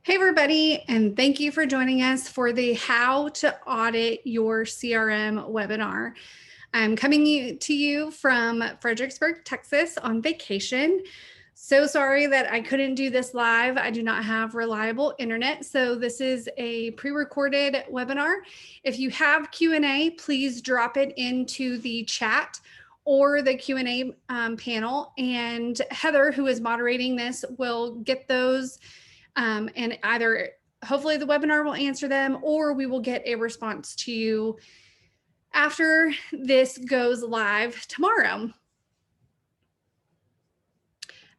Hey everybody, and thank you for joining us for the How to Audit Your CRM webinar. I'm coming to you from Fredericksburg, Texas on vacation. So sorry that I couldn't do this live. I do not have reliable internet, so this is a pre-recorded webinar. If you have Q&A, please drop it into the chat or the Q&A panel, and Heather, who is moderating this, will get those and either hopefully the webinar will answer them or we will get a response to you after this goes live tomorrow.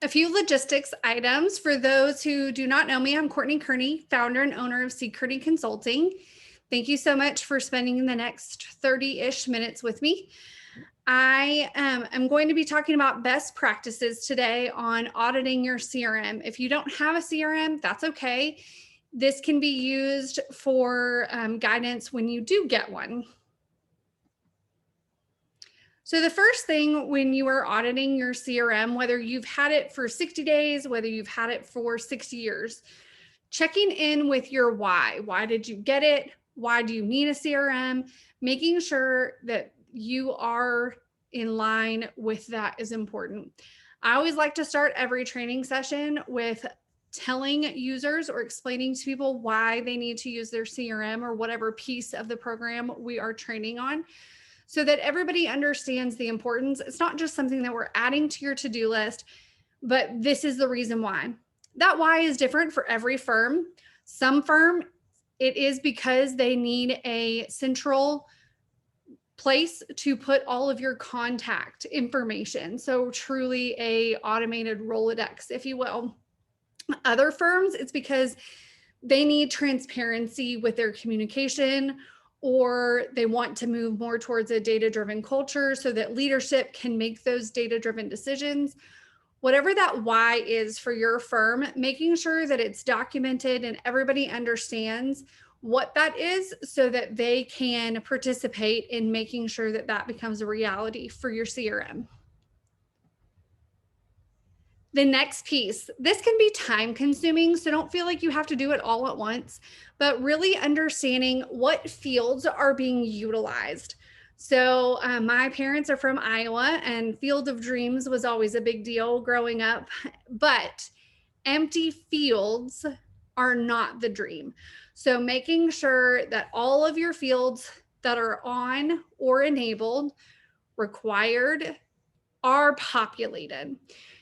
A few logistics items for those who do not know me. I'm Courtney Kearney, founder and owner of C Kearney Consulting. Thank you so much for spending the next 30-ish minutes with me. I am going to be talking about best practices today on auditing your CRM. If you don't have a CRM, that's okay. This can be used for guidance when you do get one. So the first thing when you are auditing your CRM, whether you've had it for 60 days, whether you've had it for 6 years, checking in with your why. Why did you get it? Why do you need a CRM? Making sure that you are in line with that is important. I always like to start every training session with telling users or explaining to people why they need to use their CRM or whatever piece of the program we are training on, so that everybody understands the importance. It's not just something that we're adding to your to-do list, but this is the reason why. That why is different for every firm. Some firm, it is because they need a central place to put all of your contact information. So truly a automated Rolodex, if you will. Other firms, it's because they need transparency with their communication, or they want to move more towards a data-driven culture so that leadership can make those data-driven decisions. Whatever that why is for your firm, making sure that it's documented and everybody understands what that is so that they can participate in making sure that that becomes a reality for your CRM. The next piece, this can be time consuming, so don't feel like you have to do it all at once, but really understanding what fields are being utilized. So my parents are from Iowa, and Field of Dreams was always a big deal growing up, but empty fields are not the dream. So making sure that all of your fields that are on or enabled, required, are populated.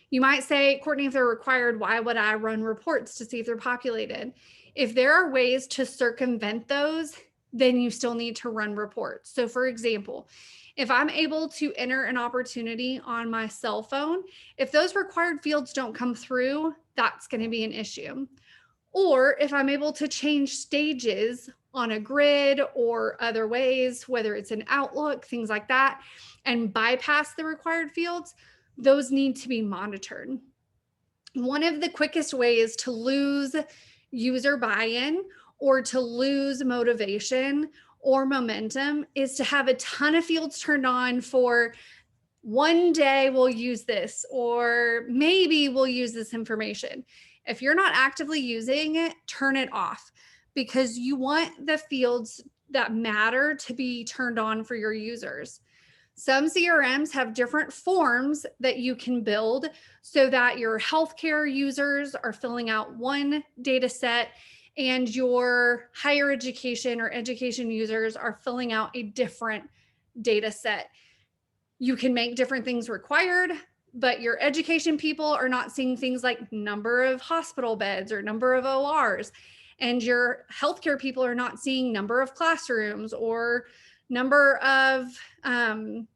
You might say, Courtney, if they're required, why would I run reports to see if they're populated? If there are ways to circumvent those, then you still need to run reports. So for example, if I'm able to enter an opportunity on my cell phone, if those required fields don't come through, that's going to be an issue. Or if I'm able to change stages on a grid or other ways, whether it's in Outlook, things like that, and bypass the required fields, those need to be monitored. One of the quickest ways to lose user buy-in or to lose motivation or momentum is to have a ton of fields turned on for one day we'll use this, or maybe we'll use this information. If you're not actively using it, turn it off, because you want the fields that matter to be turned on for your users. Some CRMs have different forms that you can build so that your healthcare users are filling out one data set and your higher education or education users are filling out a different data set. You can make different things required, but your education people are not seeing things like number of hospital beds or number of ORs. And your healthcare people are not seeing number of classrooms or number of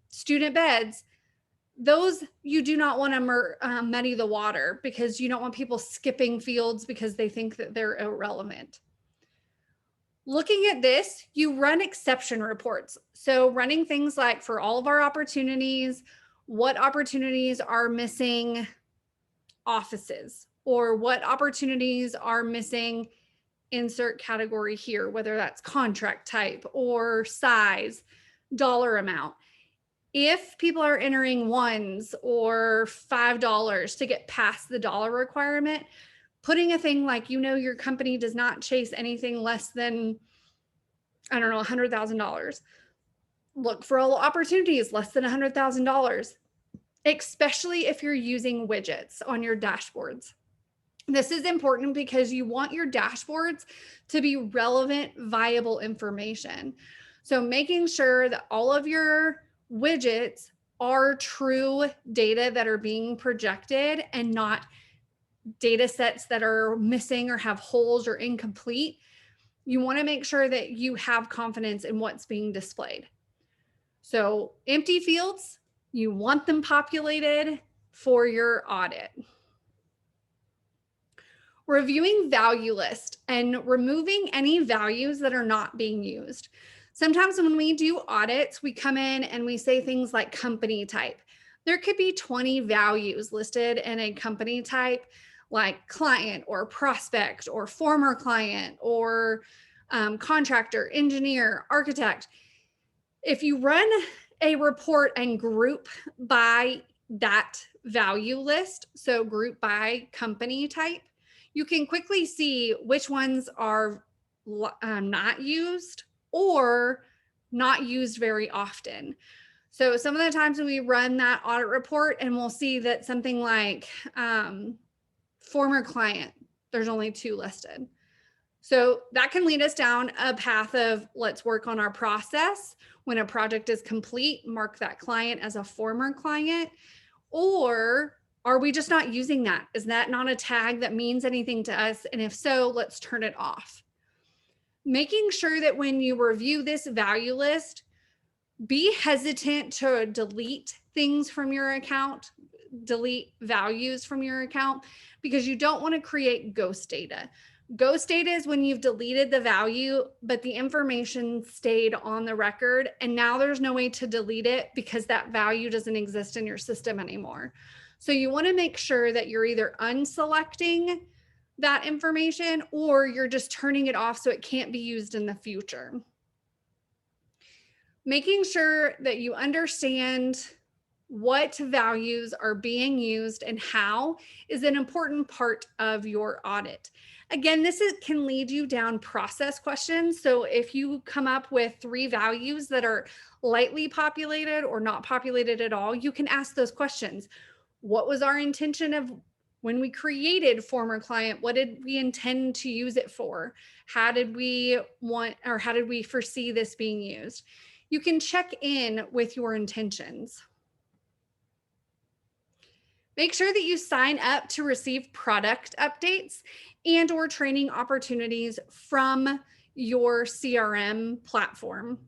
student beds. Those you do not want to muddy the water, because you don't want people skipping fields because they think that they're irrelevant. Looking at this, you run exception reports. So running things like, for all of our opportunities, what opportunities are missing offices, or what opportunities are missing insert category here, whether that's contract type or size, dollar amount. If people are entering ones or $5 to get past the dollar requirement, putting a thing like, your company does not chase anything less than, I don't know, $100,000. Look for all opportunities less than $100,000, especially if you're using widgets on your dashboards. This is important because you want your dashboards to be relevant, viable information. So making sure that all of your widgets are true data that are being projected and not data sets that are missing or have holes or incomplete. You want to make sure that you have confidence in what's being displayed. So empty fields, you want them populated for your audit. Reviewing value list and removing any values that are not being used. Sometimes when we do audits, we come in and we say things like company type. There could be 20 values listed in a company type, like client or prospect or former client or contractor, engineer, architect. If you run a report and group by that value list, so group by company type, you can quickly see which ones are not used or not used very often. So some of the times when we run that audit report and we'll see that something like former client, there's only 2 listed. So that can lead us down a path of let's work on our process. When a project is complete, mark that client as a former client. Or are we just not using that? Is that not a tag that means anything to us? And if so, let's turn it off. Making sure that when you review this value list, be hesitant to delete things from your account, delete values from your account, because you don't want to create ghost data. Ghost data is when you've deleted the value, but the information stayed on the record, and now there's no way to delete it because that value doesn't exist in your system anymore. So you want to make sure that you're either unselecting that information or you're just turning it off so it can't be used in the future. Making sure that you understand what values are being used and how is an important part of your audit. Again, this can lead you down process questions. So if you come up with 3 values that are lightly populated or not populated at all, you can ask those questions. What was our intention of when we created former client? What did we intend to use it for? How did we foresee this being used? You can check in with your intentions. Make sure that you sign up to receive product updates and or training opportunities from your CRM platform.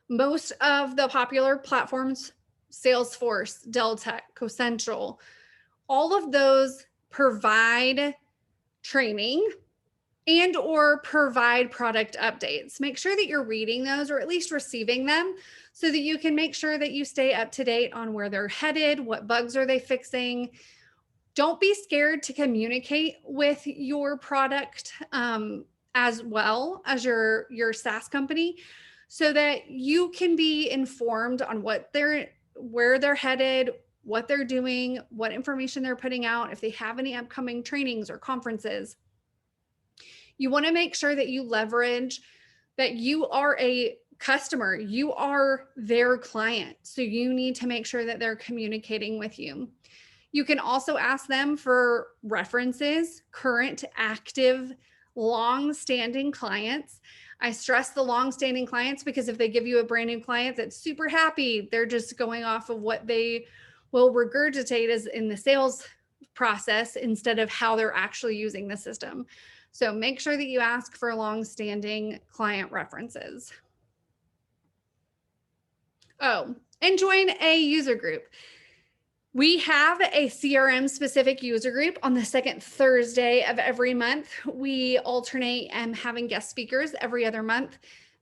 Most of the popular platforms, Salesforce, Deltek, CoCentral, all of those provide training and or provide product updates. Make sure that you're reading those or at least receiving them so that you can make sure that you stay up to date on where they're headed, what bugs are they fixing. Don't be scared to communicate with your product as well as your SaaS company so that you can be informed on where they're headed, what they're doing, what information they're putting out, if they have any upcoming trainings or conferences. You want to make sure that you leverage that you are a customer, you are their client. So you need to make sure that they're communicating with you. You can also ask them for references, current, active, long-standing clients. I stress the long-standing clients because if they give you a brand new client that's super happy, they're just going off of what they will regurgitate as in the sales process instead of how they're actually using the system. So make sure that you ask for long-standing client references. Oh, and join a user group. We have a CRM specific user group on the second Thursday of every month. We alternate having guest speakers every other month.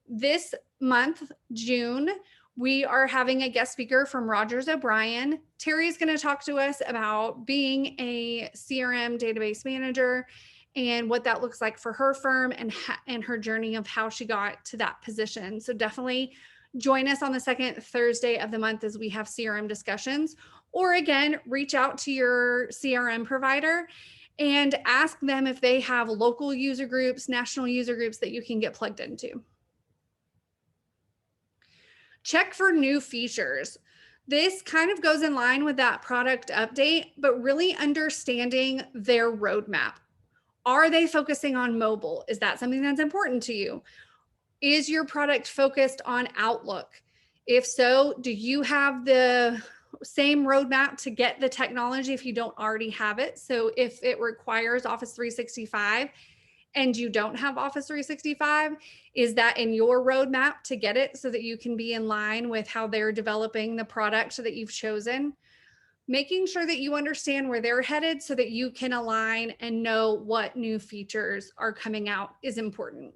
This month, June, we are having a guest speaker from Rogers O'Brien. Terry's going to talk to us about being a CRM database manager and what that looks like for her firm and her journey of how she got to that position. So definitely join us on the second Thursday of the month as we have CRM discussions. Or again, reach out to your CRM provider and ask them if they have local user groups, national user groups that you can get plugged into. Check for new features. This kind of goes in line with that product update, but really understanding their roadmap. Are they focusing on mobile? Is that something that's important to you? Is your product focused on Outlook? If so, do you have the same roadmap to get the technology if you don't already have it? So if it requires Office 365 and you don't have Office 365, is that in your roadmap to get it so that you can be in line with how they're developing the product that you've chosen? Making sure that you understand where they're headed so that you can align and know what new features are coming out is important.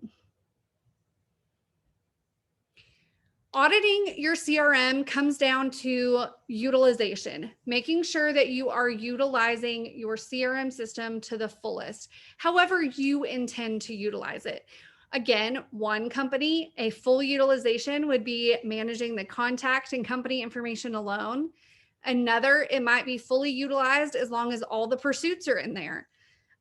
Auditing your CRM comes down to utilization, making sure that you are utilizing your CRM system to the fullest, however you intend to utilize it. Again, one company, a full utilization would be managing the contact and company information alone. Another, it might be fully utilized as long as all the pursuits are in there.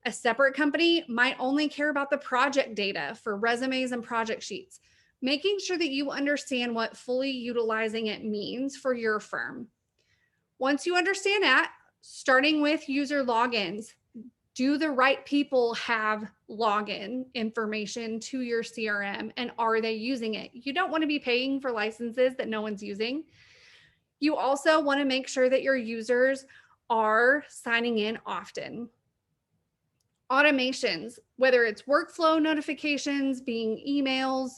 A separate company might only care about the project data for resumes and project sheets. Making sure that you understand what fully utilizing it means for your firm. Once you understand that, starting with user logins, do the right people have login information to your CRM and are they using it? You don't want to be paying for licenses that no one's using. You also want to make sure that your users are signing in often. Automations, whether it's workflow notifications, being emails,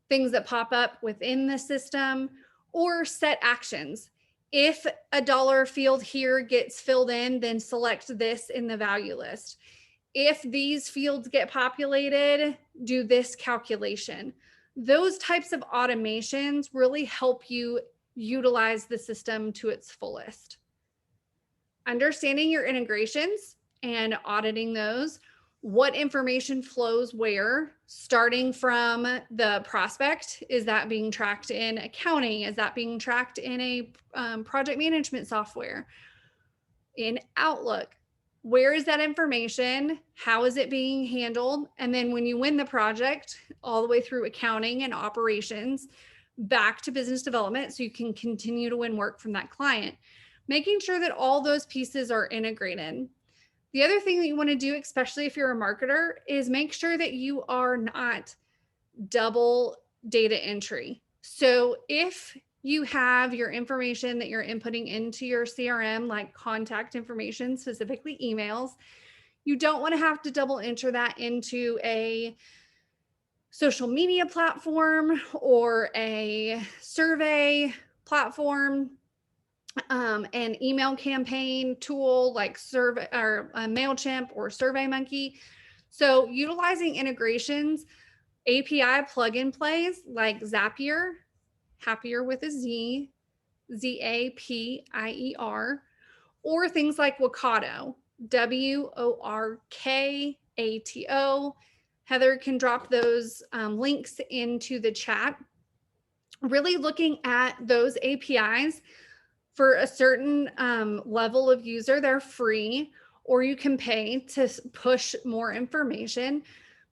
things that pop up within the system, or set actions. If a dollar field here gets filled in, then select this in the value list. If these fields get populated, do this calculation. Those types of automations really help you utilize the system to its fullest. Understanding your integrations and auditing those, what information flows where, starting from the prospect. Is that being tracked in accounting? Is that being tracked in a project management software? In Outlook, where is that information? How is it being handled? And then when you win the project, all the way through accounting and operations, back to business development so you can continue to win work from that client. Making sure that all those pieces are integrated. The other thing that you want to do, especially if you're a marketer, is make sure that you are not double data entry. So if you have your information that you're inputting into your CRM, like contact information, specifically emails, you don't want to have to double enter that into a social media platform or a survey platform. An email campaign tool like Survey or MailChimp or SurveyMonkey. So utilizing integrations, API plugin plays like Zapier, Happier with a Z, Zapier, or things like Workato, Workato. Heather can drop those links into the chat. Really looking at those APIs. For a certain level of user, they're free, or you can pay to push more information.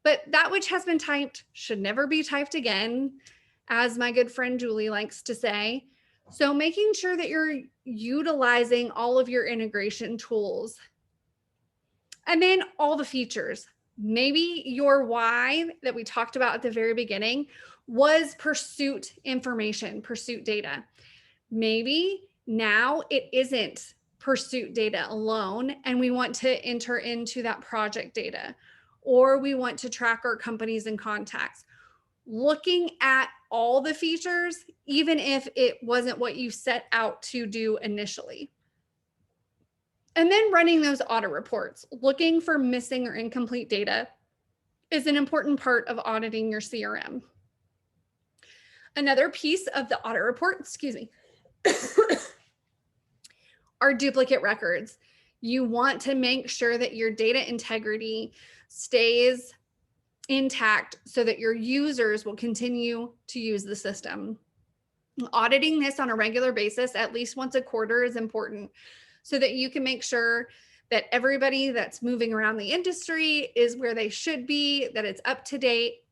But that which has been typed should never be typed again, as my good friend Julie likes to say. So making sure that you're utilizing all of your integration tools. And then all the features. Maybe your why that we talked about at the very beginning was pursuit information, pursuit data. Maybe now it isn't pursuit data alone, and we want to enter into that project data, or we want to track our companies and contacts. Looking at all the features, even if it wasn't what you set out to do initially. And then running those audit reports, looking for missing or incomplete data is an important part of auditing your CRM. Another piece of the audit report, excuse me, are duplicate records. You want to make sure that your data integrity stays intact so that your users will continue to use the system. Auditing this on a regular basis, at least once a quarter, is important so that you can make sure that everybody that's moving around the industry is where they should be, that it's up to date.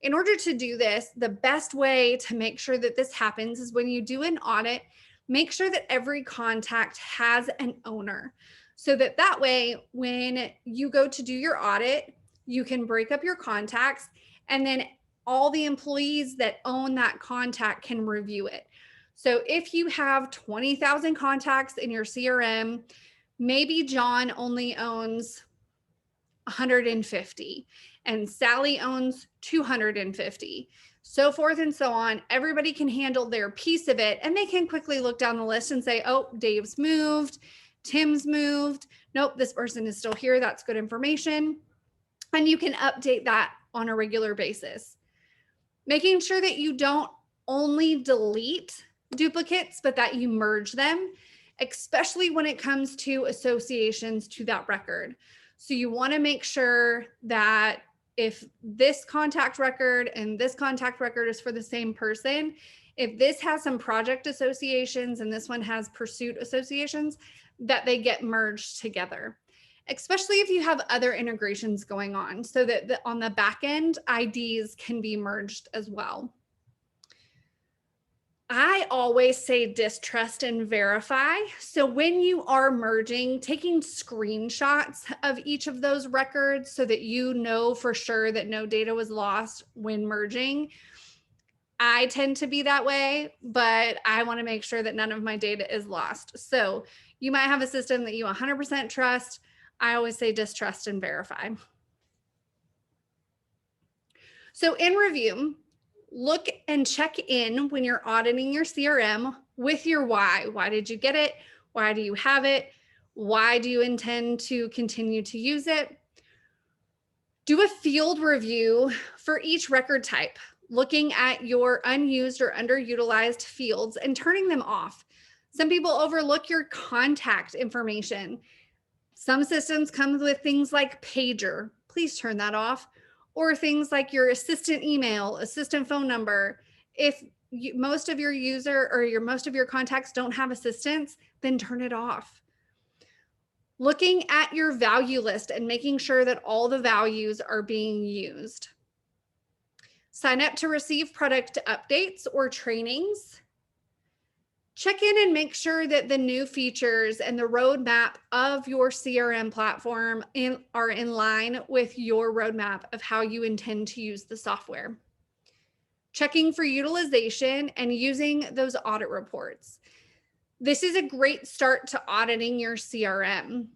In order to do this, the best way to make sure that this happens is when you do an audit, make sure that every contact has an owner. So that way, when you go to do your audit, you can break up your contacts, and then all the employees that own that contact can review it. So if you have 20,000 contacts in your CRM, maybe John only owns 150 and Sally owns 250, so forth and so on. Everybody can handle their piece of it, and they can quickly look down the list and say, oh, Dave's moved, Tim's moved. Nope, this person is still here. That's good information. And you can update that on a regular basis. Making sure that you don't only delete duplicates, but that you merge them, especially when it comes to associations to that record. So you want to make sure that if this contact record and this contact record is for the same person, if this has some project associations and this one has pursuit associations, that they get merged together, especially if you have other integrations going on, so that on the back end, IDs can be merged as well. I always say distrust and verify. So when you are merging, taking screenshots of each of those records so that you know for sure that no data was lost when merging. I tend to be that way, but I want to make sure that none of my data is lost. So you might have a system that you 100% trust. I always say distrust and verify. So in review, look and check in when you're auditing your CRM with your why. Why did you get it? Why do you have it? Why do you intend to continue to use it? Do a field review for each record type, looking at your unused or underutilized fields and turning them off. Some people overlook your contact information. Some systems come with things like pager. Please turn that off. Or things like your assistant email, assistant phone number. If most of your user or most of your contacts don't have assistants, then turn it off. Looking at your value list and making sure that all the values are being used. Sign up to receive product updates or trainings. Check in and make sure that the new features and the roadmap of your CRM platform are in line with your roadmap of how you intend to use the software. Checking for utilization and using those audit reports. This is a great start to auditing your CRM.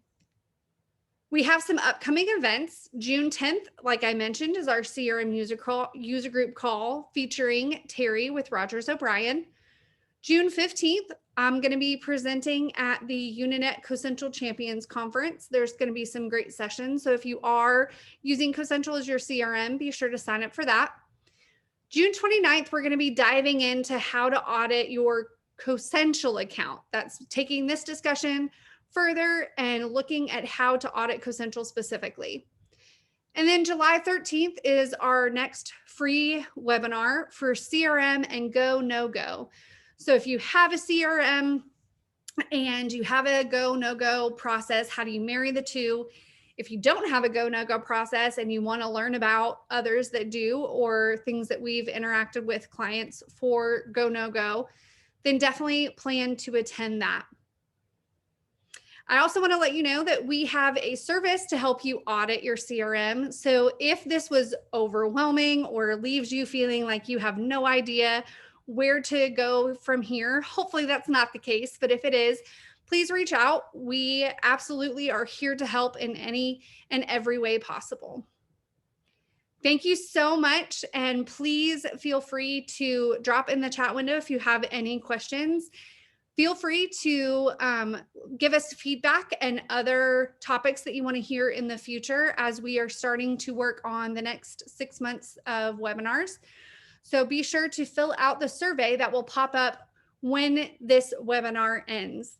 We have some upcoming events. June 10th, like I mentioned, is our CRM user group call featuring Terry with Rogers O'Brien. June 15th, I'm going to be presenting at the Uninet CoCentral Champions Conference. There's going to be some great sessions. So if you are using CoCentral as your CRM, be sure to sign up for that. June 29th, we're going to be diving into how to audit your CoCentral account. That's taking this discussion further and looking at how to audit CoCentral specifically. And then July 13th is our next free webinar for CRM and Go, No Go. So if you have a CRM and you have a go, no go process, how do you marry the two? If you don't have a go, no go process and you want to learn about others that do, or things that we've interacted with clients for go, no go, then definitely plan to attend that. I also want to let you know that we have a service to help you audit your CRM. So if this was overwhelming or leaves you feeling like you have no idea where to go from here, hopefully that's not the case, but if it is, please reach out. We absolutely are here to help in any and every way possible. Thank you so much, and please feel free to drop in the chat window if you have any questions. Feel free to give us feedback and other topics that you want to hear in the future as we are starting to work on the next 6 months of webinars. So be sure to fill out the survey that will pop up when this webinar ends.